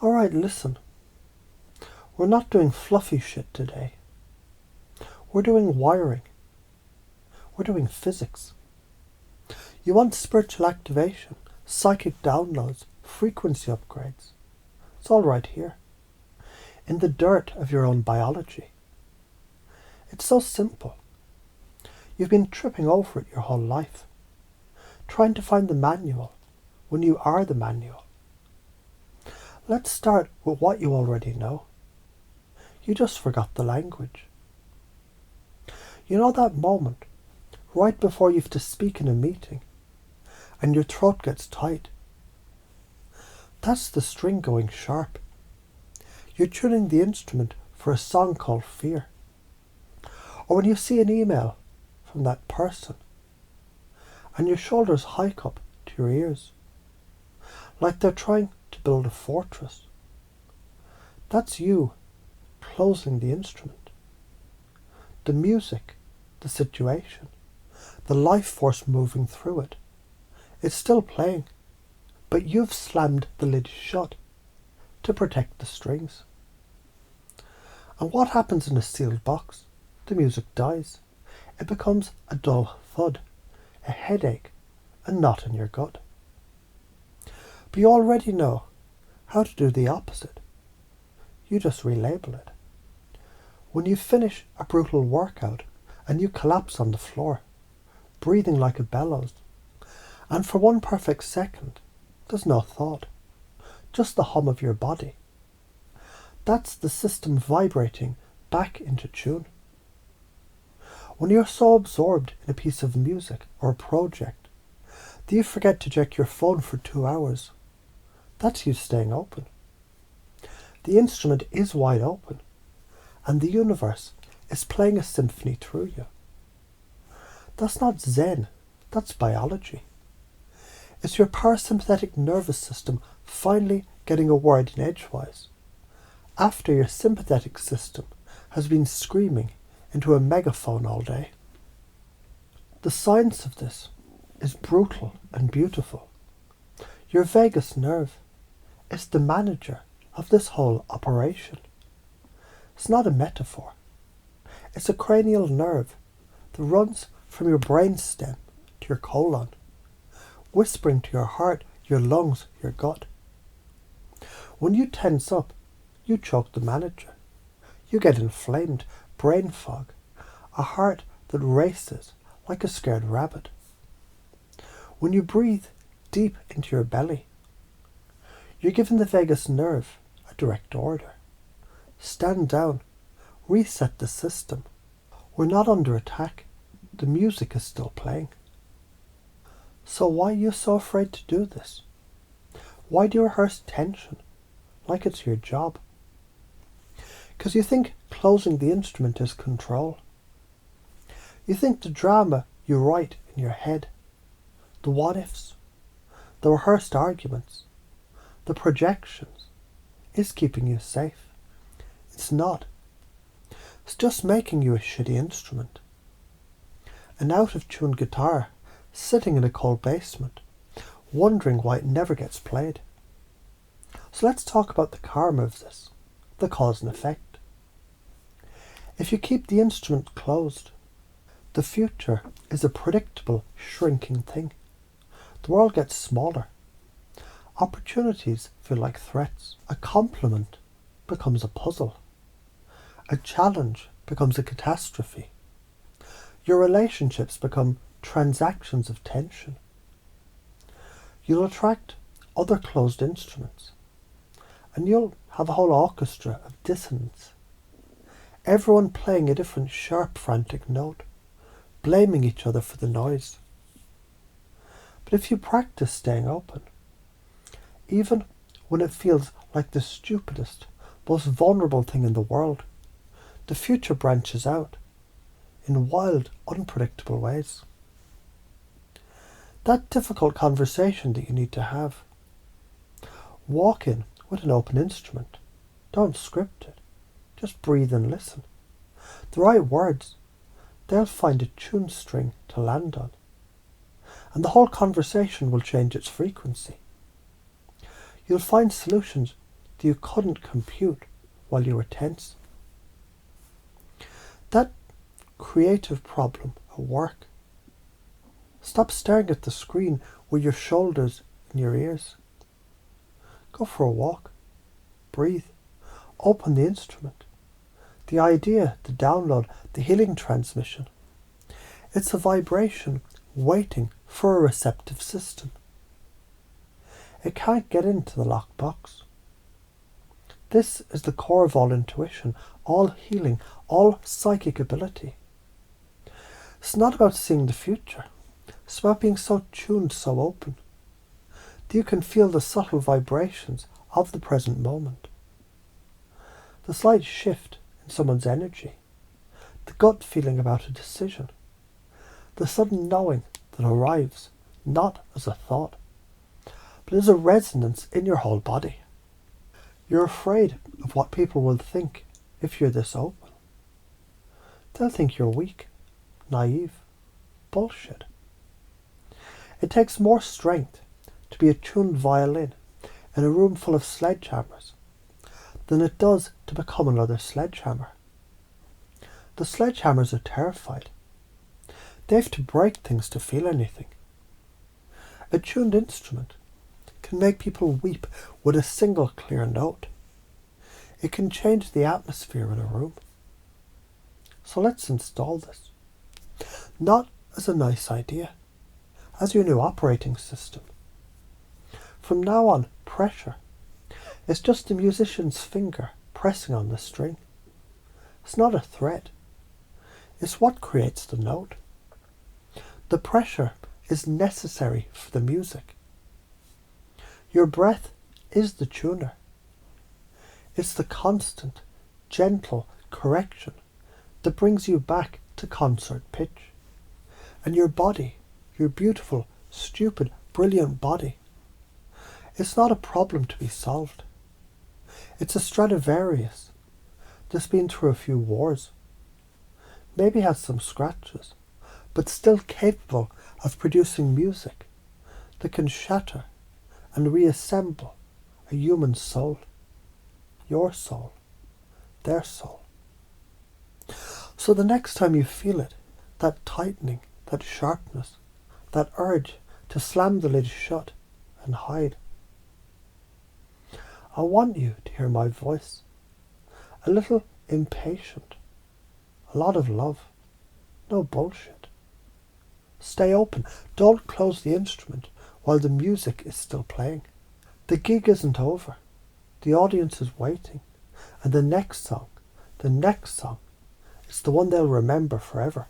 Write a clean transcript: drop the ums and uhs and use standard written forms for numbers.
Alright, listen. We're not doing fluffy shit today. We're doing wiring. We're doing physics. You want spiritual activation, psychic downloads, frequency upgrades. It's all right here. In the dirt of your own biology. It's so simple. You've been tripping over it your whole life, trying to find the manual when you are the manual. Let's start with what you already know. You just forgot the language. You know that moment, right before you have to speak in a meeting, and your throat gets tight? That's the string going sharp. You're tuning the instrument for a song called Fear. Or when you see an email from that person, and your shoulders hike up to your ears, like they're trying to build a fortress. That's you closing the instrument. The music, the situation, the life force moving through it. It's still playing, but you've slammed the lid shut to protect the strings. And what happens in a sealed box? The music dies. It becomes a dull thud, a headache, a knot in your gut. But you already know how to do the opposite. You just relabel it. When you finish a brutal workout and you collapse on the floor, breathing like a bellows, and for one perfect second, there's no thought, just the hum of your body. That's the system vibrating back into tune. When you're so absorbed in a piece of music or a project that you forget to check your phone for 2 hours, that's you staying open. The instrument is wide open, and the universe is playing a symphony through you. That's not Zen, that's biology. It's your parasympathetic nervous system finally getting a word in edgewise, after your sympathetic system has been screaming into a megaphone all day. The science of this is brutal and beautiful. Your vagus nerve is the manager of this whole operation. It's not a metaphor. It's a cranial nerve that runs from your brainstem to your colon, whispering to your heart, your lungs, your gut. When you tense up, you choke the manager. You get inflamed, brain fog, a heart that races like a scared rabbit. When you breathe deep into your belly, you're giving the vagus nerve a direct order. Stand down, reset the system. We're not under attack. The music is still playing. So why are you so afraid to do this? Why do you rehearse tension like it's your job? Because you think closing the instrument is control. You think the drama you write in your head, the what-ifs, the rehearsed arguments, the projections, is keeping you safe. It's not. It's just making you a shitty instrument. An out-of-tune guitar sitting in a cold basement, wondering why it never gets played. So let's talk about the karma of this, the cause and effect. If you keep the instrument closed, the future is a predictable, shrinking thing. The world gets smaller. Opportunities feel like threats. A compliment becomes a puzzle. A challenge becomes a catastrophe. Your relationships become transactions of tension. You'll attract other closed instruments, and you'll have a whole orchestra of dissonance. Everyone playing a different sharp, frantic note, blaming each other for the noise. But if you practice staying open, even when it feels like the stupidest, most vulnerable thing in the world, the future branches out in wild, unpredictable ways. That difficult conversation that you need to have, walk in with an open instrument. Don't script it. Just breathe and listen. The right words, they'll find a tune string to land on, and the whole conversation will change its frequency. You'll find solutions that you couldn't compute while you were tense. That creative problem at work. Stop staring at the screen with your shoulders in your ears. Go for a walk. Breathe. Open the instrument. The idea, the download, the healing transmission. It's a vibration waiting for a receptive system. It can't get into the lockbox. This is the core of all intuition, all healing, all psychic ability. It's not about seeing the future. It's about being so tuned, so open, that you can feel the subtle vibrations of the present moment. The slight shift in someone's energy, the gut feeling about a decision, the sudden knowing that arrives not as a thought, but as a resonance in your whole body. You're afraid of what people will think if you're this open. They'll think you're weak, naive, bullshit. It takes more strength to be a tuned violin in a room full of sledgehammers than it does to become another sledgehammer. The sledgehammers are terrified. They have to break things to feel anything. A tuned instrument can make people weep with a single clear note. It can change the atmosphere in a room. So let's install this. Not as a nice idea, as your new operating system. From now on, pressure is just the musician's finger pressing on the string. It's not a threat. It's what creates the note. The pressure is necessary for the music. Your breath is the tuner. It's the constant, gentle correction that brings you back to concert pitch. And your body, your beautiful, stupid, brilliant body, it's not a problem to be solved. It's a Stradivarius that's been through a few wars, maybe has some scratches, but still capable of producing music that can shatter and reassemble a human soul, your soul, their soul. So the next time you feel it, that tightening, that sharpness, that urge to slam the lid shut and hide, I want you to hear my voice, a little impatient, a lot of love, no bullshit. Stay open, don't close the instrument while the music is still playing. The gig isn't over, the audience is waiting, and the next song, is the one they'll remember forever.